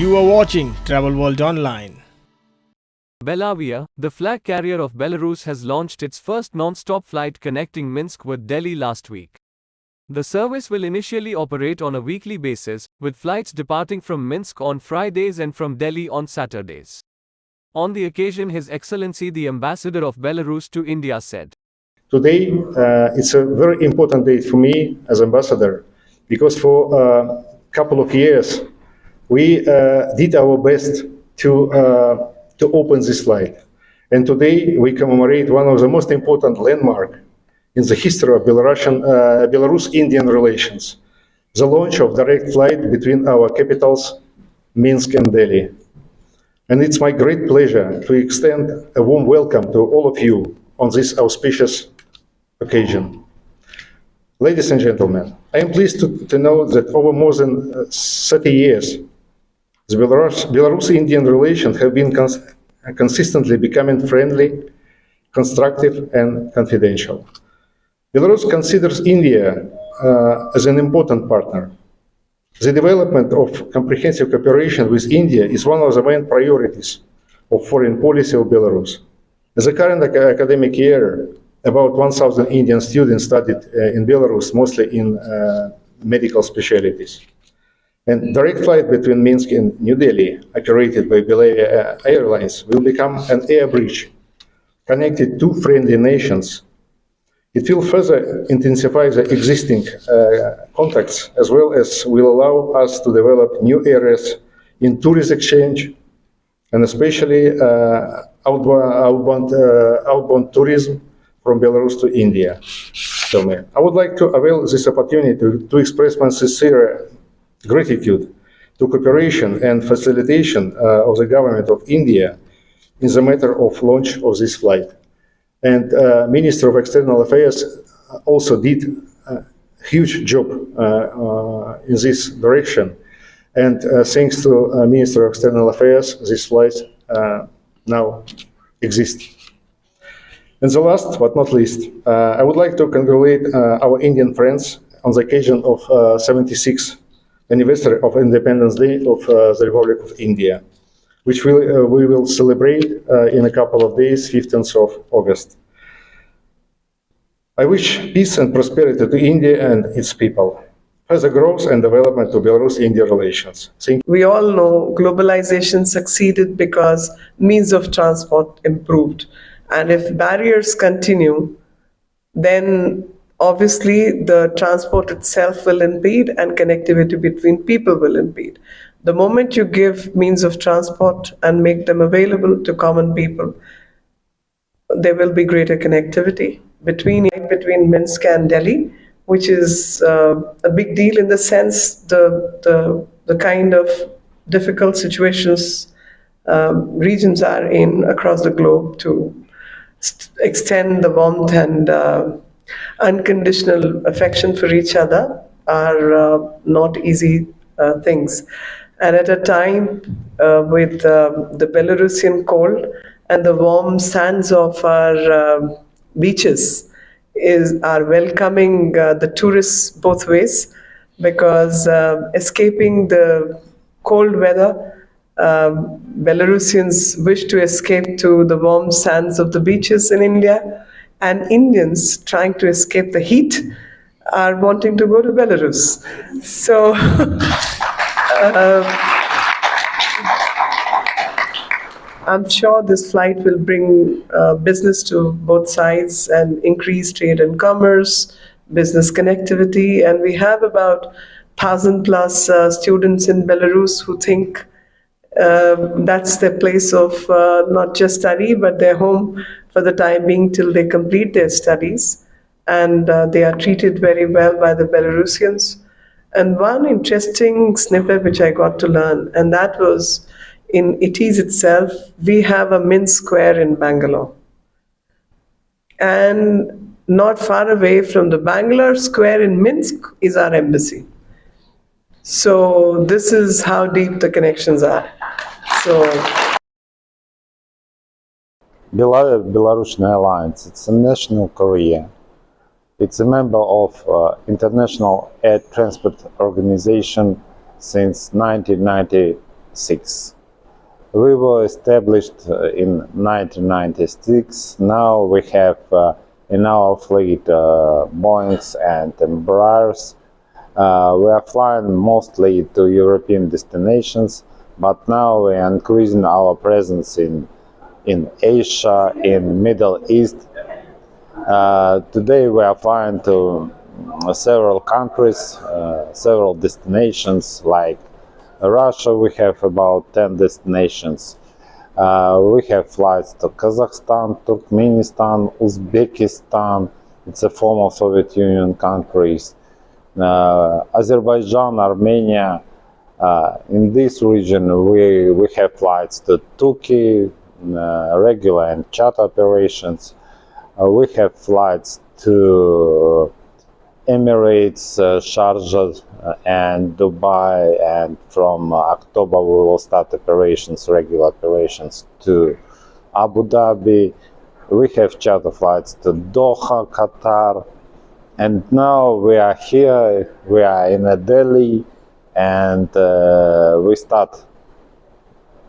You are watching Travel World Online. Belavia, the flag carrier of Belarus, has launched its first non-stop flight connecting Minsk with Delhi last week. The service will initially operate on a weekly basis, with flights departing from Minsk on Fridays and from Delhi on Saturdays. On the occasion, His Excellency the Ambassador of Belarus to India said, Today, it's a very important day for me as ambassador, because for a couple of years, we did our best to open this flight. And today, we commemorate one of the most important landmarks in the history of Belarus-Indian relations, the launch of direct flight between our capitals, Minsk and Delhi. And it's my great pleasure to extend a warm welcome to all of you on this auspicious occasion. Ladies and gentlemen, I am pleased to know that over more than 30 years, the Belarus-Indian relations have been consistently becoming friendly, constructive, and confidential. Belarus considers India as an important partner. The development of comprehensive cooperation with India is one of the main priorities of foreign policy of Belarus. In the current academic year, about 1,000 Indian students studied in Belarus, mostly in medical specialties. And direct flight between Minsk and New Delhi, operated by Belavia Airlines, will become an air bridge connecting two friendly nations. It will further intensify the existing contacts, as well as will allow us to develop new areas in tourist exchange, and especially outbound tourism from Belarus to India. I would like to avail this opportunity to express my sincere gratitude to cooperation and facilitation of the government of India in the matter of launch of this flight. And Minister of External Affairs also did a huge job in this direction. And thanks to Minister of External Affairs, this flight now exists. And the last but not least, I would like to congratulate our Indian friends on the occasion of 76th anniversary of Independence Day of the Republic of India, which we will celebrate in a couple of days, 15th of August. I wish peace and prosperity to India and its people, further growth and development to Belarus-India relations. We all know globalization succeeded because means of transport improved. And if barriers continue, then obviously the transport itself will impede and connectivity between people will impede. The moment you give means of transport and make them available to common people, there will be greater connectivity between Minsk and Delhi, which is a big deal in the sense the kind of difficult situations regions are in across the globe, to extend the warmth and unconditional affection for each other are not easy things. And at a time with the Belarusian cold and the warm sands of our beaches are welcoming the tourists both ways, because escaping the cold weather, Belarusians wish to escape to the warm sands of the beaches in India, and Indians trying to escape the heat are wanting to go to Belarus. So I'm sure this flight will bring business to both sides and increase trade and commerce, business connectivity. And we have about 1,000 plus students in Belarus who think that's their place of not just study, but their home for the time being till they complete their studies. And they are treated very well by the Belarusians. And one interesting snippet which I got to learn, and that was in ITES itself, we have a Minsk Square in Bangalore. And not far away from the Bangalore Square in Minsk is our embassy. So this is how deep the connections are. So Belavia Belarusian Airlines, it's a national carrier. It's a member of International Air Transport Organization since 1990 2006. We were established in 1996. Now we have in our fleet Boeings and Embraers. We are flying mostly to European destinations, but now we are increasing our presence in Asia, in Middle East. Today we are flying to several countries, several destinations like Russia. We have about 10 destinations. We have flights to Kazakhstan, Turkmenistan, Uzbekistan. It's a former Soviet Union countries. Azerbaijan, Armenia. In this region, we have flights to Turkey, regular and charter operations. We have flights to Emirates, Sharjah, and Dubai, and from October we will start operations, regular operations to Abu Dhabi. We have charter flights to Doha, Qatar, and now we are here. We are in Delhi, and we start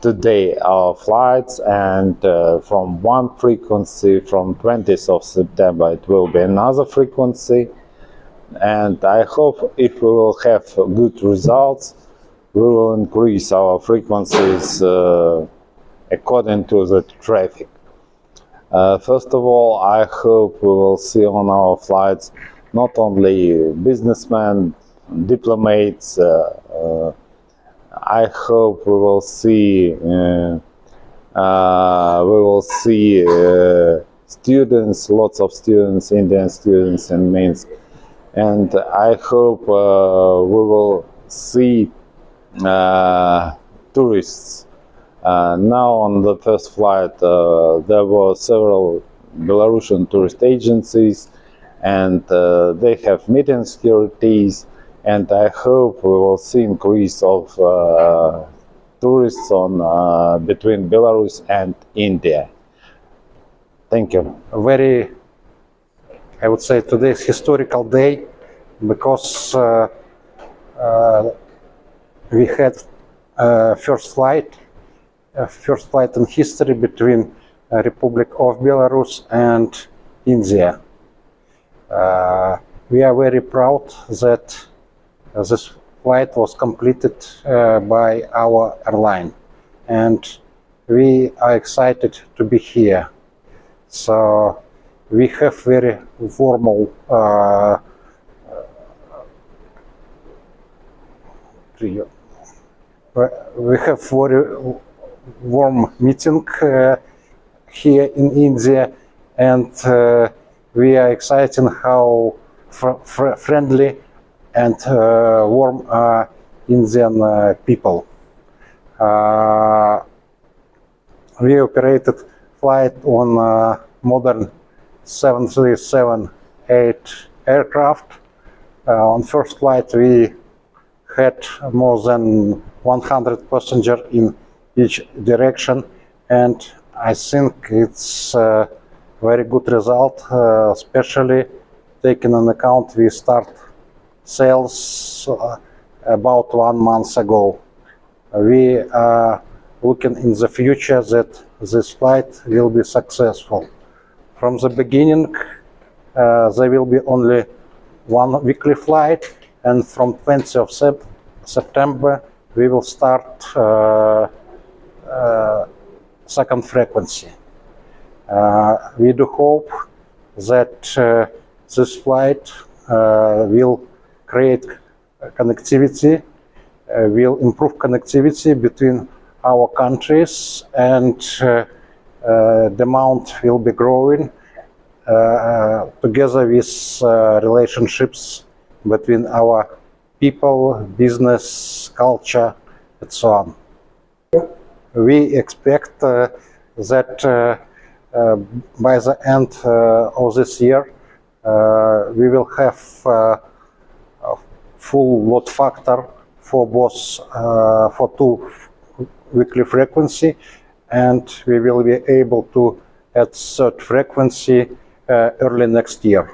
today our flights, and from one frequency, from 20th of September, it will be another frequency. And I hope if we will have good results, we will increase our frequencies according to the traffic. First of all, I hope we will see on our flights not only businessmen, diplomats. I hope we will see students, lots of students, Indian students in Minsk. And I hope we will see tourists. Now on the first flight there were several Belarusian tourist agencies, and they have meeting securities, and I hope we will see increase of tourists on between Belarus and India. Thank you. I would say today's historical day, because we had first flight in history between Republic of Belarus and India. We are very proud that this flight was completed by our airline, and we are excited to be here. So we have very formal warm meeting here in India, and we are excited how friendly and warm Indian people. We operated flight on modern 737-8 aircraft. On first flight we had more than 100 passengers in each direction, and I think it's a very good result, especially taking into account we start sales about 1 month ago. We are looking in the future that this flight will be successful. From the beginning, there will be only one weekly flight, and from 20th of September, we will start second frequency. We do hope that this flight will create connectivity, will improve connectivity between our countries, and the amount will be growing together with relationships between our people, business, culture, and so on. We expect that by the end of this year we will have a full load factor for both for 2 weekly frequency, and we will be able to add third frequency early next year.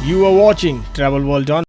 You are watching Travel World Online.